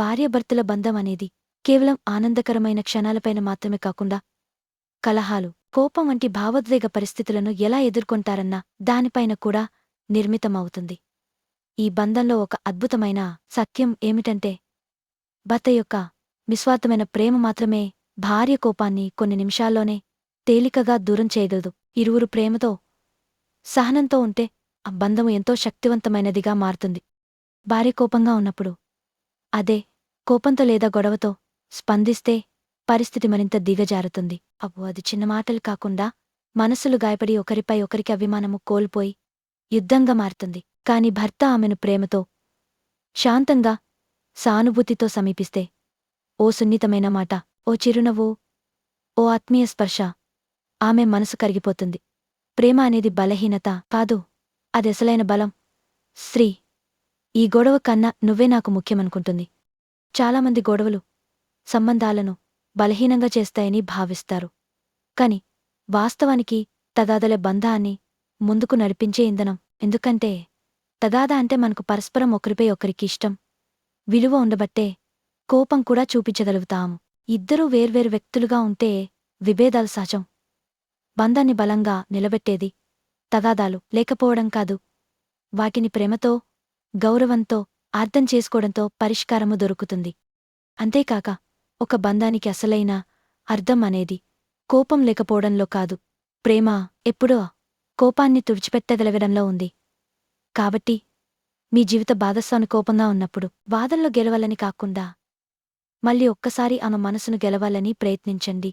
భార్యాభర్తల బంధం అనేది కేవలం ఆనందకరమైన క్షణాలపైన మాత్రమే కాకుండా కలహాలు, కోపం వంటి భావోద్వేగ పరిస్థితులను ఎలా ఎదుర్కొంటారన్న దానిపైన కూడా నిర్మితమవుతుంది. ఈ బంధంలో ఒక అద్భుతమైన సత్యం ఏమిటంటే, భర్త యొక్క నిస్వార్థమైన ప్రేమ మాత్రమే భార్య కోపాన్ని కొన్ని నిమిషాల్లోనే తేలికగా దూరం చేయగలదు. ఇరువురు ప్రేమతో, సహనంతో ఉంటే ఆ బంధము ఎంతో శక్తివంతమైనదిగా మారుతుంది. భార్య కోపంగా ఉన్నప్పుడు, అదే కోపంతో లేదా గొడవతో స్పందిస్తే పరిస్థితి మరింత దిగజారుతుంది. అబ్బో, అది చిన్న మాటలు కాకుండా మనసులు గాయపడి ఒకరిపై ఒకరికి అభిమానము కోల్పోయి యుద్ధంగా మారుతుంది. కాని భర్త ఆమెను ప్రేమతో, శాంతంగా, సానుభూతితో సమీపిస్తే, ఓ సున్నితమైన మాట, ఓ చిరునవ్వు, ఓ ఆత్మీయ స్పర్శ, ఆమె మనసు కరిగిపోతుంది. ప్రేమ అనేది బలహీనత కాదు, అదెసలైన బలం. స్త్రీ ఈ గొడవ కన్నా నువ్వే నాకు ముఖ్యమనుకుంటుంది. చాలామంది గొడవలు సంబంధాలను బలహీనంగా చేస్తాయని భావిస్తారు. కాని వాస్తవానికి తగాదలే బంధాన్ని ముందుకు నడిపించే ఇంధనం. ఎందుకంటే తగాదా అంటే మనకు పరస్పరం ఒకరిపై ఒకరికి ఇష్టం, విలువ ఉండబట్టే కోపం కూడా చూపించగలుగుతాము. ఇద్దరూ వేర్వేరు వ్యక్తులుగా ఉంటే విభేదాలు సహజం. బంధాన్ని బలంగా నిలబెట్టేది తగాదాలు లేకపోవడం కాదు, వాటిని ప్రేమతో, గౌరవంతో అర్థం చేసుకోవడంతో పరిష్కారము దొరుకుతుంది. అంతేకాక ఒక బంధానికి అసలైన అర్థం అనేది కోపం లేకపోవడంలో కాదు, ప్రేమ ఎప్పుడో కోపాన్ని తుడిచిపెట్టగలగడంలో ఉంది. కాబట్టి మీ జీవిత భాగస్వామి కోపంగా ఉన్నప్పుడు వాదనలో గెలవాలని కాకుండా మళ్ళీ ఒక్కసారి ఆమె మనసును గెలవాలని ప్రయత్నించండి.